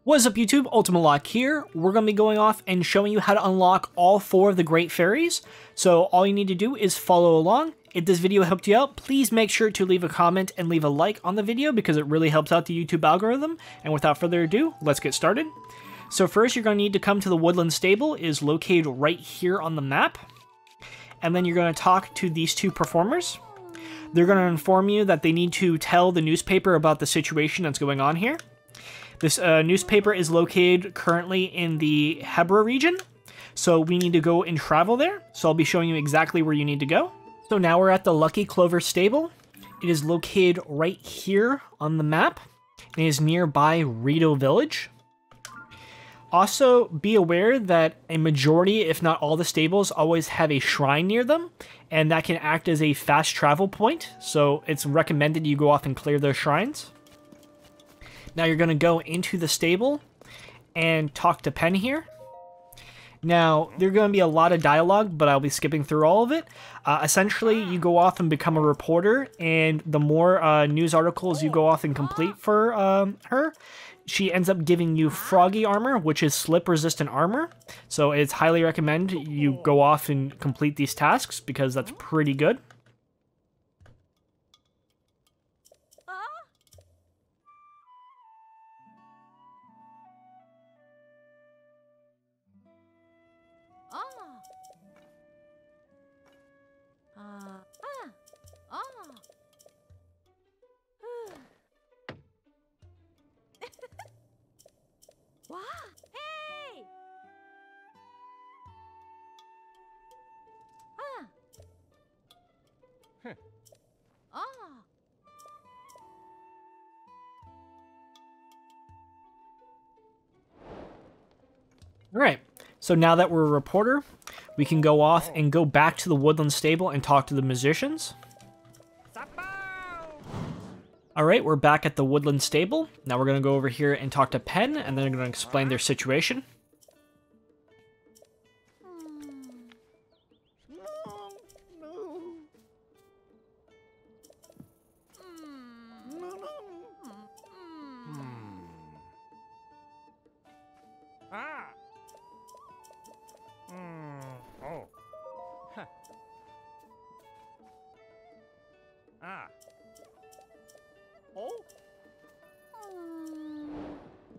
What is up YouTube, Ultimate Lock here. We're going to be going off and showing you how to unlock all 4 of the Great Fairies. So all you need to do is follow along. If this video helped you out, please make sure to leave a comment and leave a like on the video because it really helps out the YouTube algorithm. And without further ado, let's get started. So first you're going to need to come to the Woodland Stable. It is located right here on the map. And then you're going to talk to these 2 performers. They're going to inform you that they need to tell the newspaper about the situation that's going on here. This newspaper is located currently in the Hebra region, so we need to go and travel there. So I'll be showing you exactly where you need to go. So now we're at the Lucky Clover Stable. It is located right here on the map. It is nearby Rito Village. Also, be aware that a majority, if not all the stables, always have a shrine near them, and that can act as a fast travel point, so it's recommended you go off and clear those shrines. Now you're going to go into the stable and talk to Pen here. Now, there's going to be a lot of dialogue, but I'll be skipping through all of it. Essentially, you go off and become a reporter, and the more news articles you go off and complete for her, she ends up giving you Froggy armor, which is slip-resistant armor. So it's highly recommend you go off and complete these tasks, because that's pretty good. Alright, so now that we're a reporter, we can go off and go back to the Woodland Stable and talk to the musicians. Alright, we're back at the Woodland Stable. Now we're going to go over here and talk to Pen, and then they're going to explain their situation.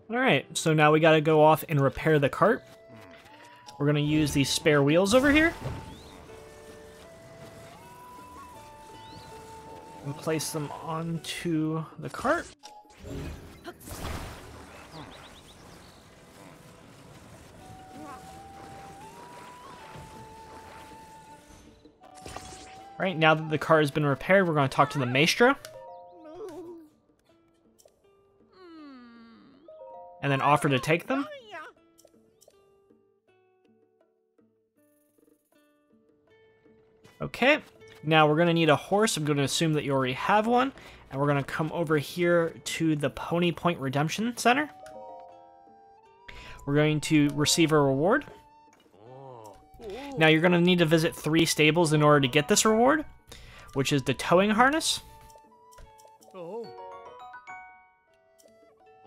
Alright, so now we gotta go off and repair the cart. We're gonna use these spare wheels over here. And place them onto the cart. Alright, now that the car has been repaired, we're going to talk to the maestro. And then offer to take them. Okay, now we're going to need a horse. I'm going to assume that you already have one. And we're going to come over here to the Pony Point Redemption Center. We're going to receive a reward. Now you're going to need to visit 3 stables in order to get this reward, which is the towing harness.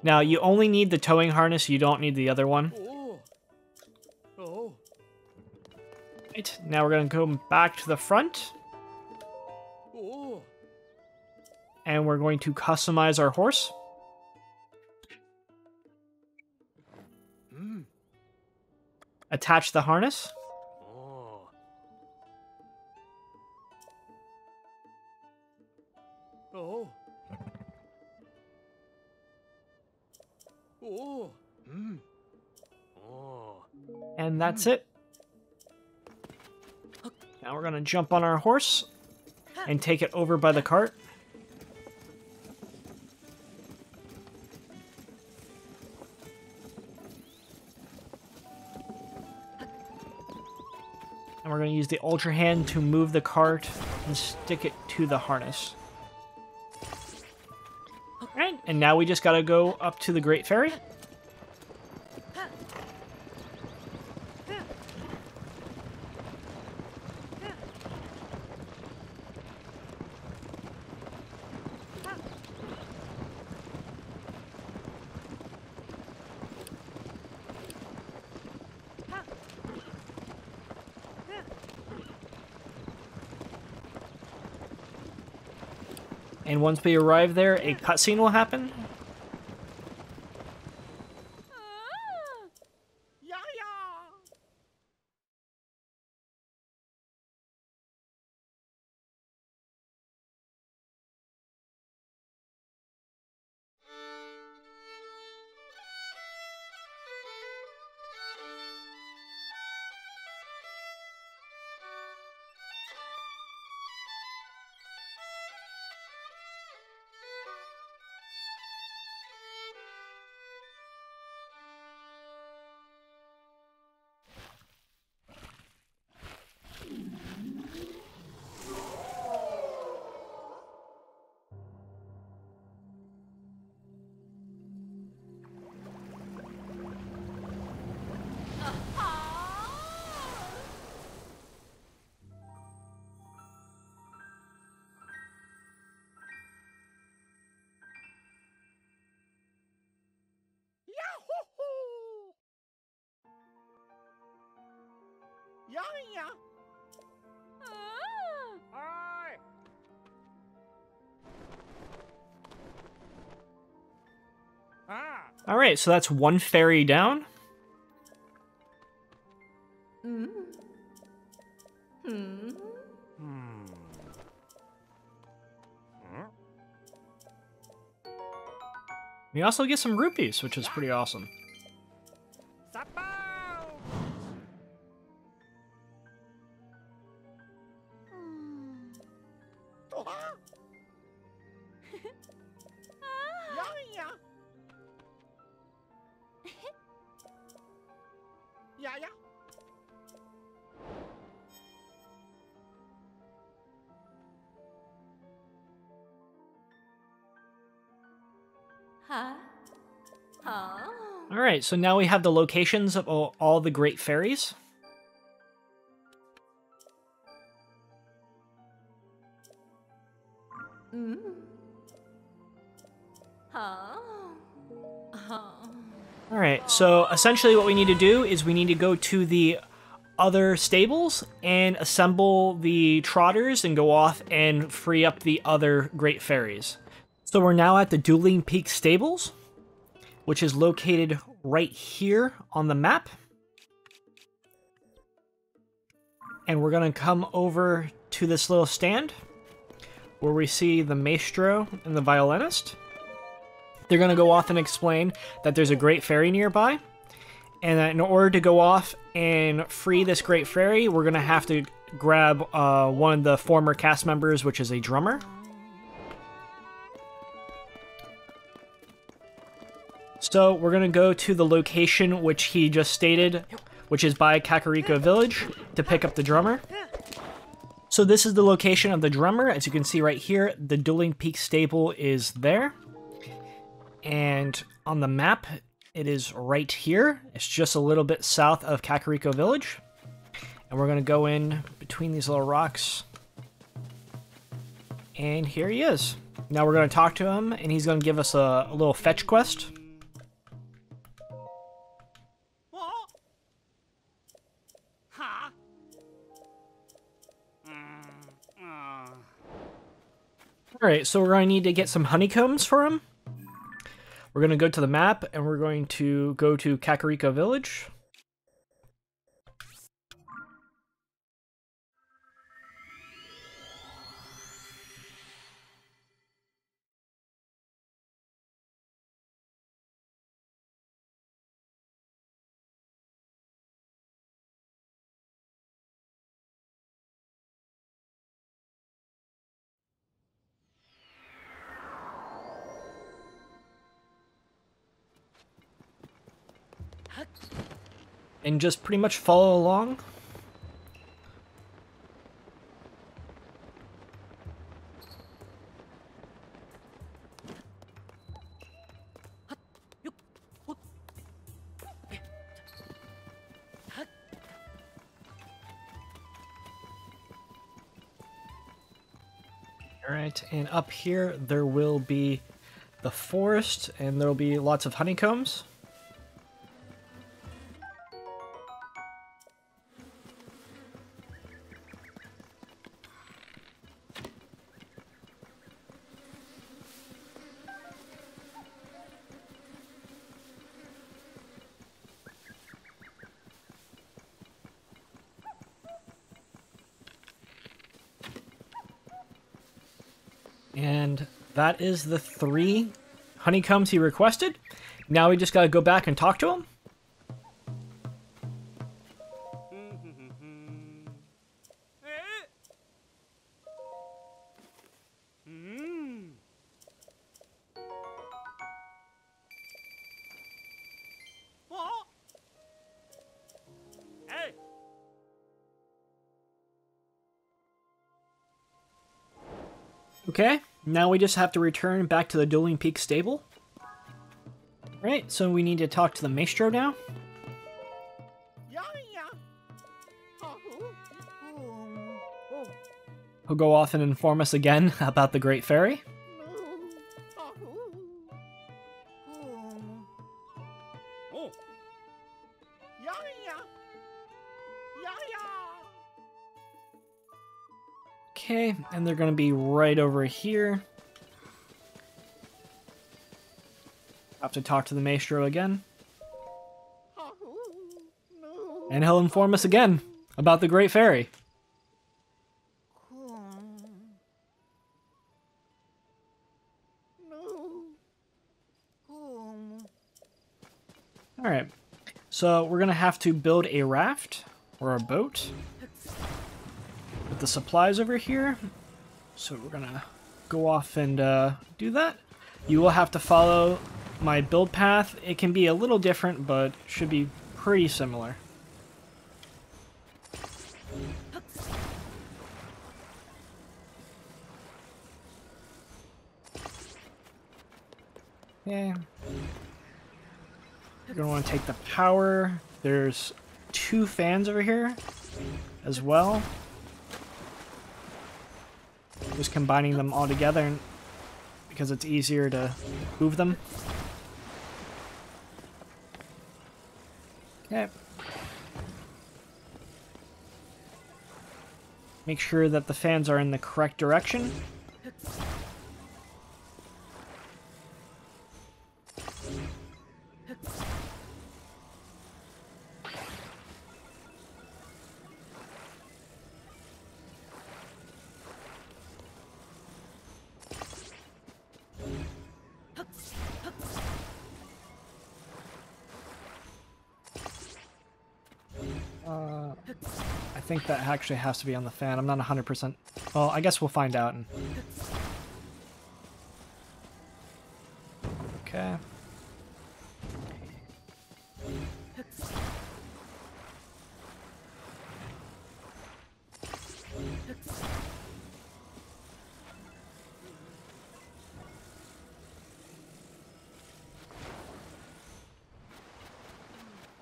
Now you only need the towing harness, you don't need the other one. Right, now we're going to go back to the front. And we're going to customize our horse. Attach the harness. And that's it. Now we're going to jump on our horse and take it over by the cart. And we're going to use the Ultra Hand to move the cart and stick it to the harness. Alright, and now we just got to go up to the Great Fairy. And once we arrive there, a cutscene will happen. Alright, so that's one fairy down. We also get some rupees, which is pretty awesome. Alright, so now we have the locations of all the great fairies. Alright, so essentially what we need to do is we need to go to the other stables and assemble the Trotters and go off and free up the other great fairies. So we're now at the Dueling Peak Stables, which is located right here on the map. And we're going to come over to this little stand where we see the maestro and the violinist. They're going to go off and explain that there's a great fairy nearby. And that in order to go off and free this great fairy, we're going to have to grab one of the former cast members, which is a drummer. So we're going to go to the location which he just stated, which is by Kakariko Village, to pick up the drummer. So this is the location of the drummer. As you can see right here, the Dueling Peak Stable is there. And on the map, it is right here. It's just a little bit south of Kakariko Village. And we're going to go in between these little rocks. And here he is. Now we're going to talk to him, and he's going to give us a little fetch quest. Alright, so we're going to need to get some honeycombs for him. We're going to go to the map, and we're going to go to Kakariko Village. And just pretty much follow along. Alright, and up here there will be the forest, and there will be lots of honeycombs. And that is the 3 honeycombs he requested. Now we just gotta go back and talk to him. Okay, now we just have to return back to the Dueling Peak stable. Right, so we need to talk to the Maestro now. He'll go off and inform us again about the Great Fairy. Okay, and they're going to be right over here. Have to talk to the Maestro again. And he'll inform us again about the Great Fairy. Alright, so we're going to have to build a raft or a boat. With the supplies over here. So we're going to go off and do that. You will have to follow my build path. It can be a little different, but should be pretty similar. Okay. You're going to want to take the power. There's 2 fans over here as well. Just combining them all together because it's easier to move them. Okay. Make sure that the fans are in the correct direction. I think that actually has to be on the fan. I'm not 100%. Well, I guess we'll find out. Okay.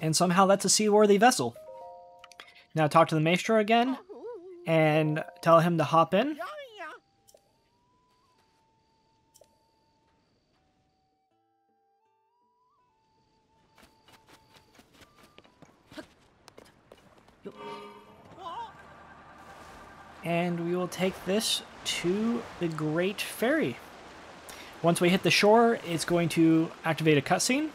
And somehow that's a seaworthy vessel. Now talk to the Maestro again, and tell him to hop in. And we will take this to the Great Fairy. Once we hit the shore, it's going to activate a cutscene.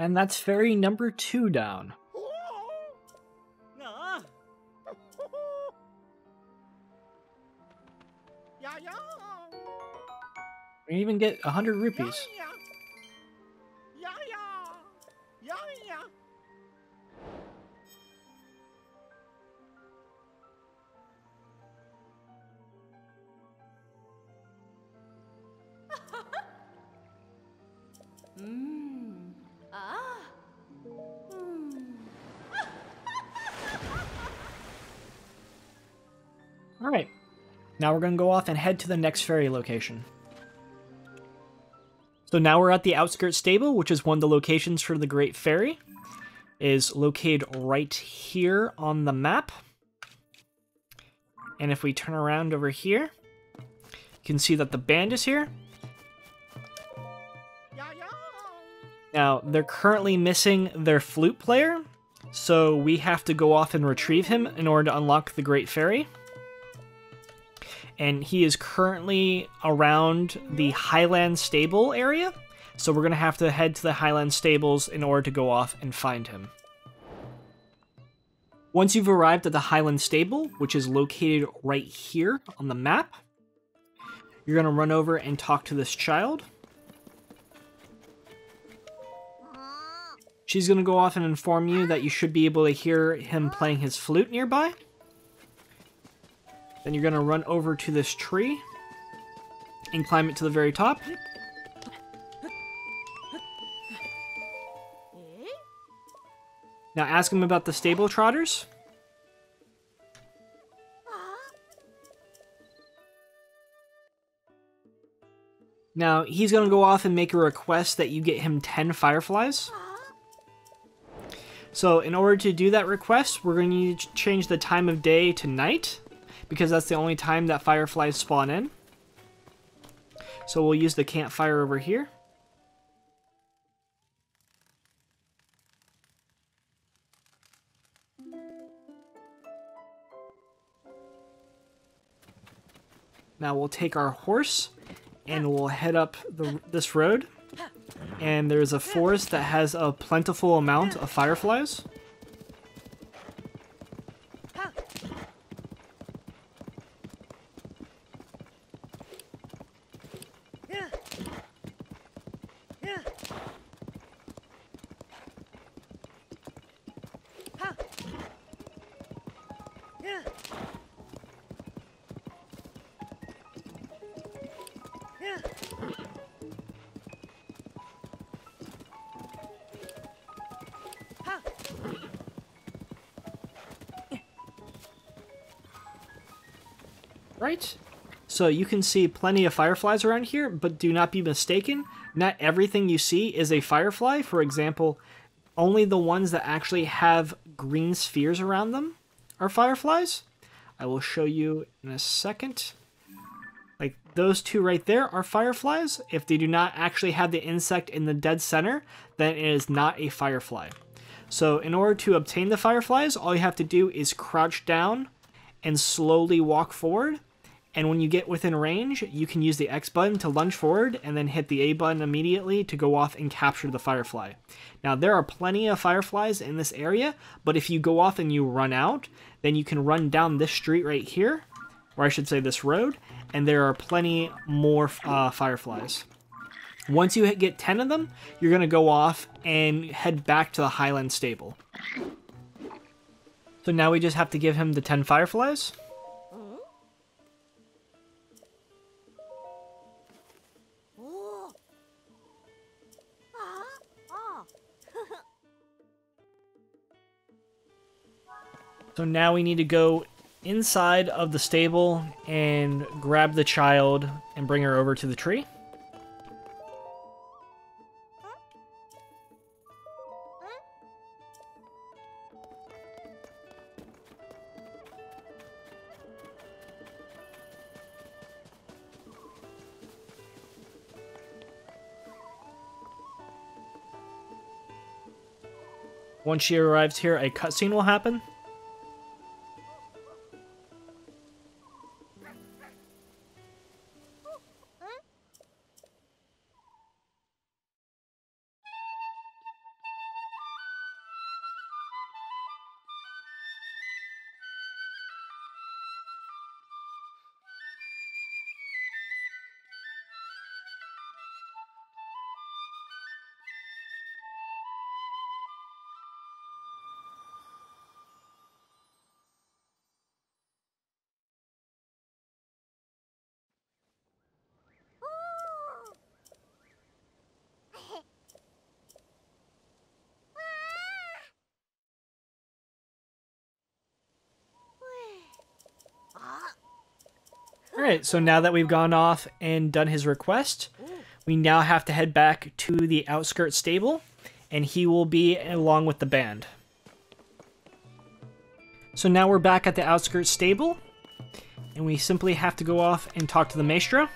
And that's fairy number 2 down. We even get 100 rupees. Alright, now we're going to go off and head to the next ferry location. So now we're at the Outskirts Stable, which is one of the locations for the Great Ferry. It is located right here on the map. And if we turn around over here, you can see that the band is here. Now, they're currently missing their flute player, so we have to go off and retrieve him in order to unlock the Great Ferry. And he is currently around the Highland Stable area, so we're going to have to head to the Highland Stables in order to go off and find him. Once you've arrived at the Highland Stable, which is located right here on the map, you're going to run over and talk to this child. She's going to go off and inform you that you should be able to hear him playing his flute nearby. Then you're going to run over to this tree and climb it to the very top. Now ask him about the stable, Trotters. Now he's going to go off and make a request that you get him 10 fireflies. So in order to do that request, we're going to need to change the time of day to night, because that's the only time that fireflies spawn in. So we'll use the campfire over here. Now we'll take our horse and we'll head up this road. And there's a forest that has a plentiful amount of fireflies. Right? So you can see plenty of fireflies around here, but do not be mistaken. Not everything you see is a firefly. For example, only the ones that actually have green spheres around them are fireflies. I will show you in a second. Like those two right there are fireflies. If they do not actually have the insect in the dead center, then it is not a firefly. So in order to obtain the fireflies, all you have to do is crouch down and slowly walk forward. And when you get within range, you can use the X button to lunge forward and then hit the A button immediately to go off and capture the firefly. Now, there are plenty of fireflies in this area, but if you go off and you run out, then you can run down this street right here, or I should say this road, and there are plenty more fireflies. Once you get 10 of them, you're going to go off and head back to the Highland Stable. So now we just have to give him the 10 fireflies. So now we need to go inside of the stable and grab the child and bring her over to the tree. Once she arrives here, a cutscene will happen. Alright, so now that we've gone off and done his request, we now have to head back to the Outskirts Stable, and he will be along with the band. So now we're back at the Outskirts Stable, and we simply have to go off and talk to the maestro.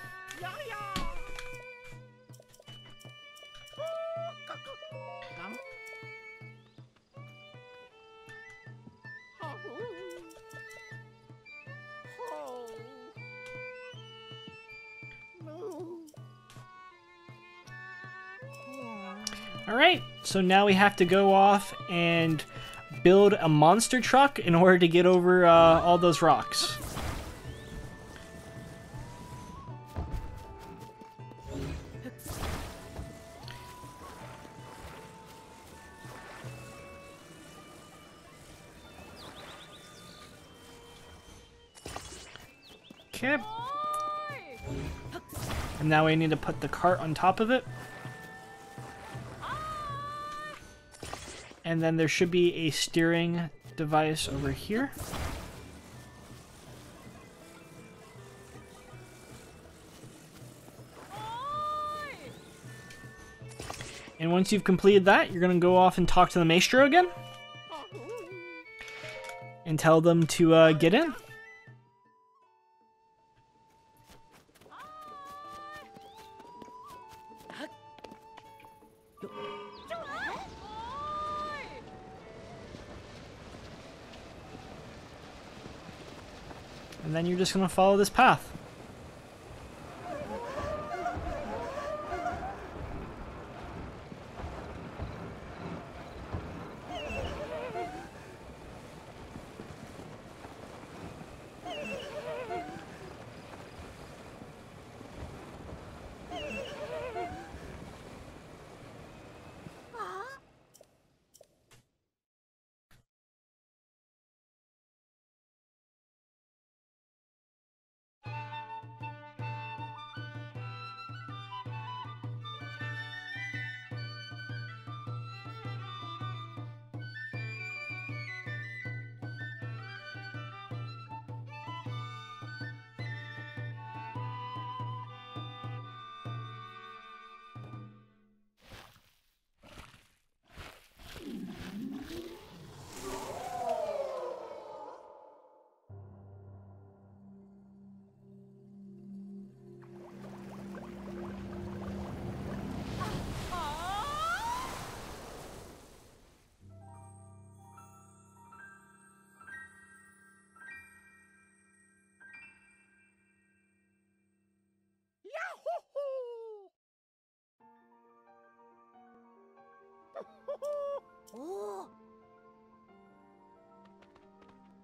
Alright, so now we have to go off and build a monster truck in order to get over all those rocks. Okay. And now we need to put the cart on top of it. And then there should be a steering device over here. And once you've completed that, you're going to go off and talk to the maestro again. And tell them to get in. And then you're just going to follow this path. Oh.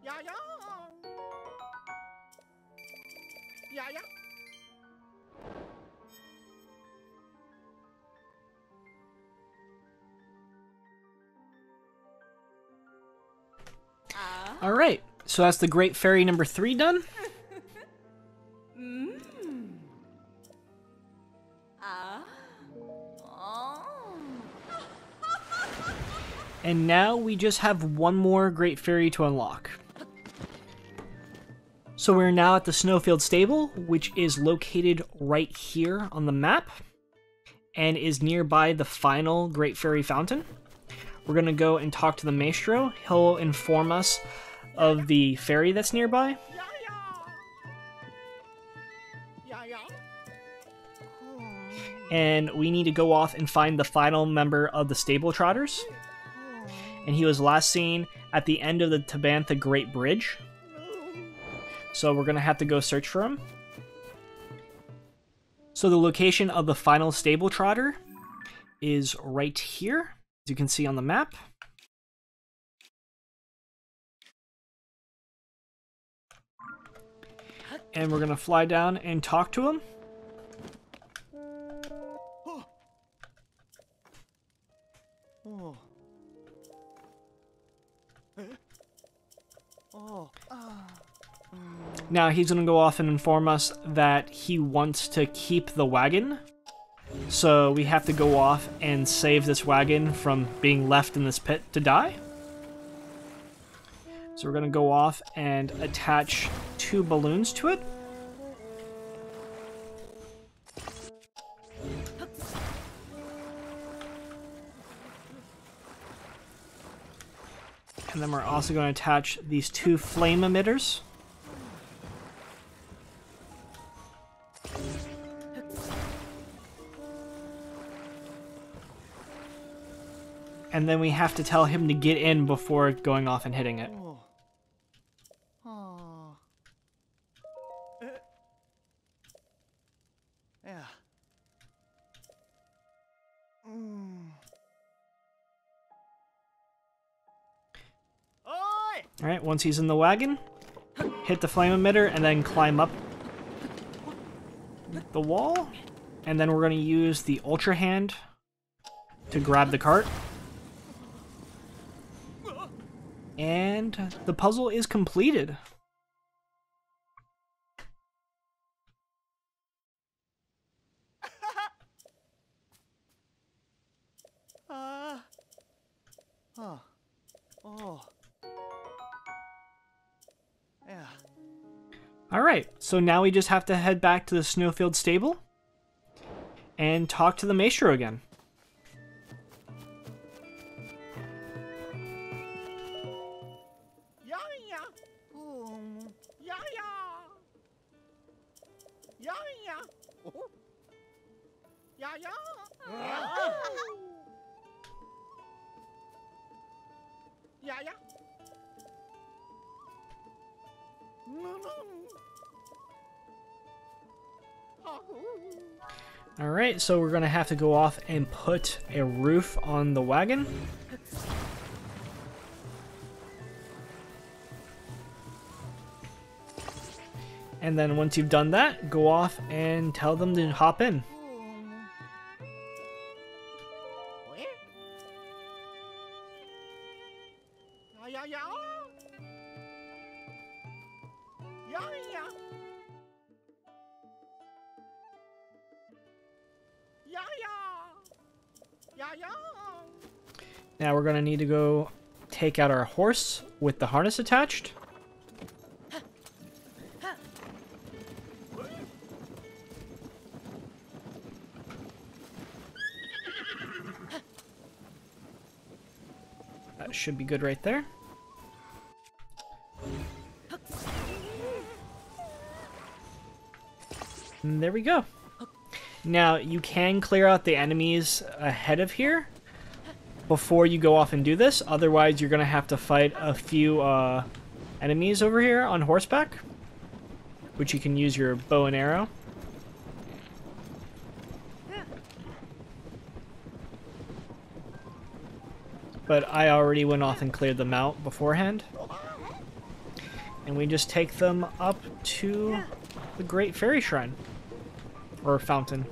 Yeah, yeah. Yeah, yeah. Alright, so that's the Great Fairy number 3 done. And now we just have one more Great Fairy to unlock. So we're now at the Snowfield Stable, which is located right here on the map, and is nearby the final Great Fairy Fountain. We're going to go and talk to the Maestro. He'll inform us of the fairy that's nearby. And we need to go off and find the final member of the Stable Trotters. And he was last seen at the end of the Tabantha Great Bridge. So we're going to have to go search for him. So the location of the final Stable Trotter is right here, as you can see on the map. And we're going to fly down and talk to him. Now he's going to go off and inform us that he wants to keep the wagon. So we have to go off and save this wagon from being left in this pit to die. So we're going to go off and attach 2 balloons to it. And then we're also going to attach these 2 flame emitters. And then we have to tell him to get in before going off and hitting it. Yeah. Alright, once he's in the wagon, hit the flame emitter and then climb up the wall. And then we're going to use the Ultra Hand to grab the cart. And the puzzle is completed. Yeah. Alright, so now we just have to head back to the Snowfield Stable and talk to the Maestro again. Yeah, yeah. Yeah, yeah. Yeah, yeah. Oh. Yeah, yeah. Yeah, yeah. No, no. Alright, so we're going to have to go off and put a roof on the wagon. And then once you've done that, go off and tell them to hop in. Yeah, yeah. Yeah, yeah. Yeah, yeah. Yeah, yeah. Now we're going to need to go take out our horse with the harness attached. That should be good right there. And there we go. Now, you can clear out the enemies ahead of here before you go off and do this. Otherwise, you're going to have to fight a few enemies over here on horseback, which you can use your bow and arrow. But I already went off and cleared them out beforehand. And we just take them up to the Great Fairy Shrine. Or fountain.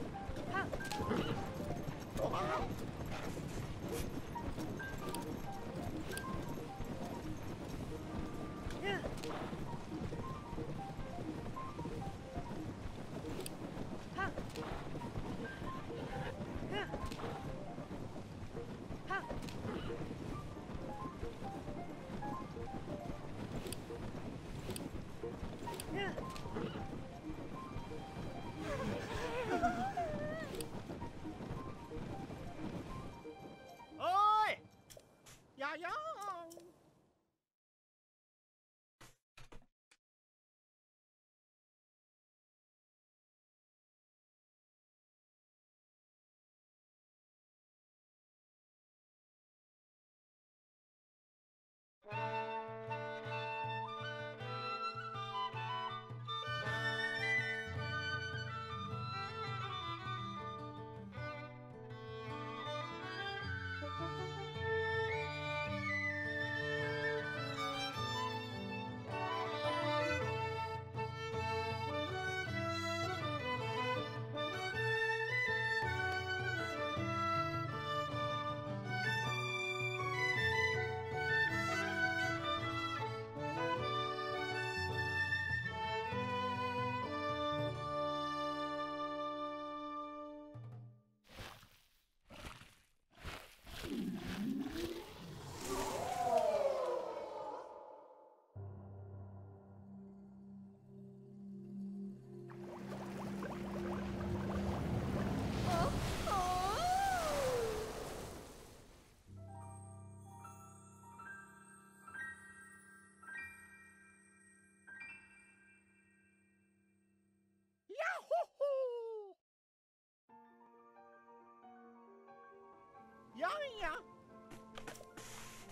Yeah, yeah.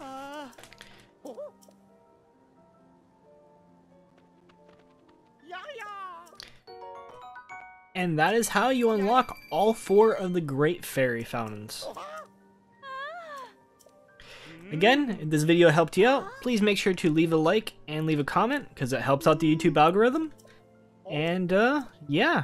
Oh. Yeah, yeah. And that is how you unlock all 4 of the Great Fairy Fountains. Again, if this video helped you out, please make sure to leave a like and leave a comment, because it helps out the YouTube algorithm. And, yeah.